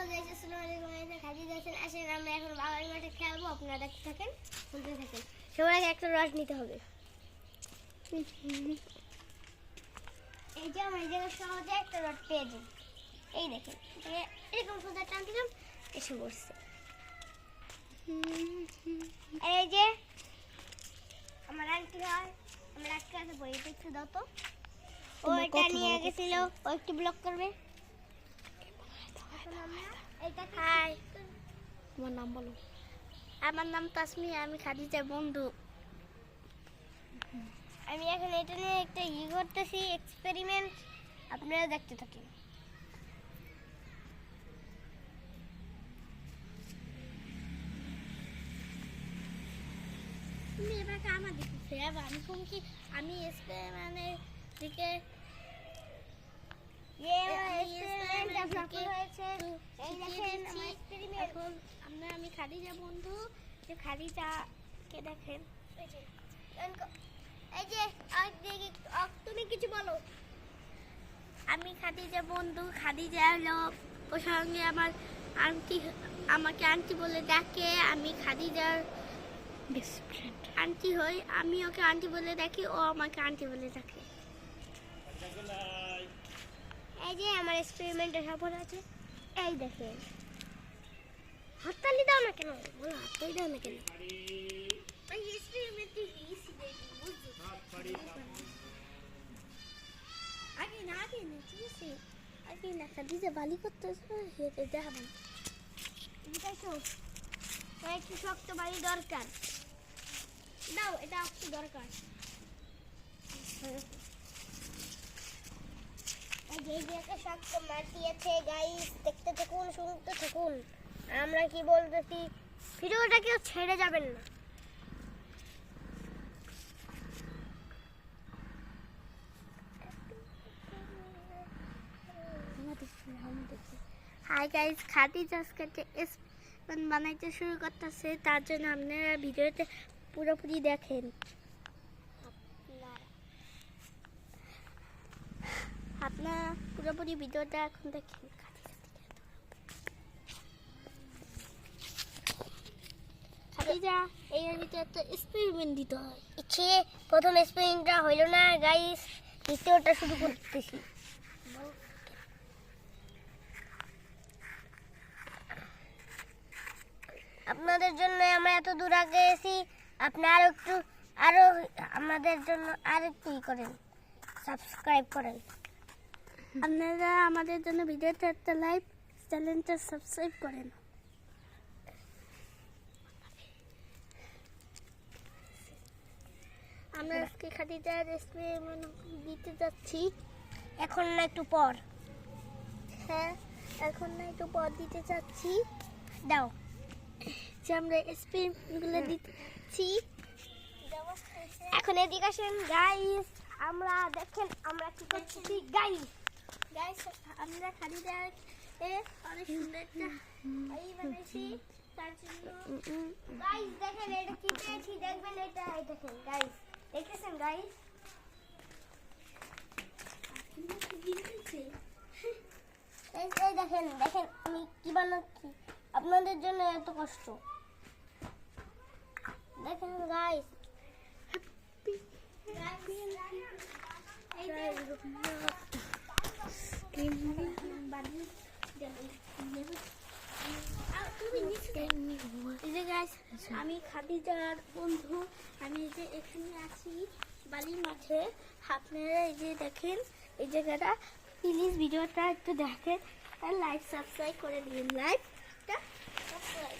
Guys, আসসালামু আলাইকুম। এই যে খাদি যাচ্ছেন, আসেন আমরা এখন বাবার মাঠে খেলবো, আপনারা দেখতে থাকেন, শুনতে থাকেন। সবার আগে একটা রড নিতে হবে। এই যে আমরা এই জায়গায় সহজে একটা রড পেয়ে যাই। এই দেখেন, এরকম সোজা টান দিলাম, এসে বসছে। এই যে আমার আন্টি হয়, আমার আজকে আছে বই একটু দাও তো। ও এটা নিয়ে গেছিল, ও একটু ব্লক করবে। হাই, তোমার নাম বলো। আমার নাম তাসমি, আমি খাদিজার বন্ধু। আমি এখন এটা নিয়ে একটা করতেছি, এক্সপেরিমেন্ট, আপনারা দেখতে থাকেন। তুমি এবারে আমার দিকে আমি কোন কি আমি এক্সপেরিমেন্টের দিকে এখন আমি খাদিজা বন্ধু, যে খাদিজাকে দেখেন। এই যে তুমি কিছু বলো। আমি খাদিজা বন্ধু, খাদিজা হলো ওর সঙ্গে আমার আন্টি, আমাকে আন্টি বলে ডাকে। আমি খাদিজার বেস্ট ফ্রেন্ড আন্টি হই, আমি ওকে আন্টি বলে ডাকি, ও আমাকে আন্টি বলে ডাকে। এই যে আমার এক্সপেরিমেন্টে সফল আছে, এই দেখেন। হাততালি দাও না কেন, বলো হাততালি দাও না কেন। আগে না ঠিক আছে, আগে না খাদিজা বালি করতেছে, হেঁটে দেখাবেন। একটু শক্ত বাড়ি দরকার, দাও, এটা একটু দরকার। এই যে একটা শক্ত মাটি আছে গাইস, দেখতে থাকুন, শুনতে থাকুন আমরা কি বলতেছি। ভিডিওটা কেউ ছেড়ে যাবেন না। হাই গাইস, খাদিজা আজকে বানাইতে শুরু করতেছে, তার জন্য আপনারা ভিডিওতে পুরোপুরি দেখেন। আপনারা পুরোপুরি ভিডিওটা এখন দেখেন। খাদিজা এই ভিতরে একটা এক্সপেরিমেন্ট দিতে হয়। ইচ্ছে প্রথম এক্সপেরিমেন্টটা হইল না গাইস, দ্বিতীয়টা শুরু করতেছি। আপনাদের জন্য আমরা এত দূর আগে এসেছি, আপনি আরো আমাদের জন্য আর একটু করেন, সাবস্ক্রাইব করেন। আপনারা আমাদের জন্য ভিডিওতে একটা লাইক, চ্যানেলটা সাবস্ক্রাইব করেন। আমরা আজকে খাদিজার এক্সপেরিমেন্ট দিতে যাচ্ছি। এখন না একটু পর। হ্যাঁ, এখন না একটু পর দিতে চাচ্ছি। দাও, যে আমরা এক্সপেরিমেন্টগুলো দিচ্ছি। এখন এদিকে আসেন গাইস, আমরা দেখেন আমরা কি করতেছি গাইস। আমরা খাদিজার অনেক সুন্দর একটা বানিয়েছি, তার জন্য গাইস দেখেন এটা কি পেয়েছি, দেখবেন এটা, এই দেখেন গাইস, দেখেছেন গাইস। এই দেখেন দেখেন আমি কি বানাচ্ছি, আপনাদের জন্য এত কষ্ট। দেখেন গাইস, আমি খাদিজার বন্ধু, আমি এই যে এখানে আছি বালির মাঠে। আপনারা এই যে দেখেন এই জায়গাটা, প্লিজ ভিডিওটা একটু দেখেন আর লাইক সাবস্ক্রাইব করে দিন। লাইকটা সাবস্ক্রাইব।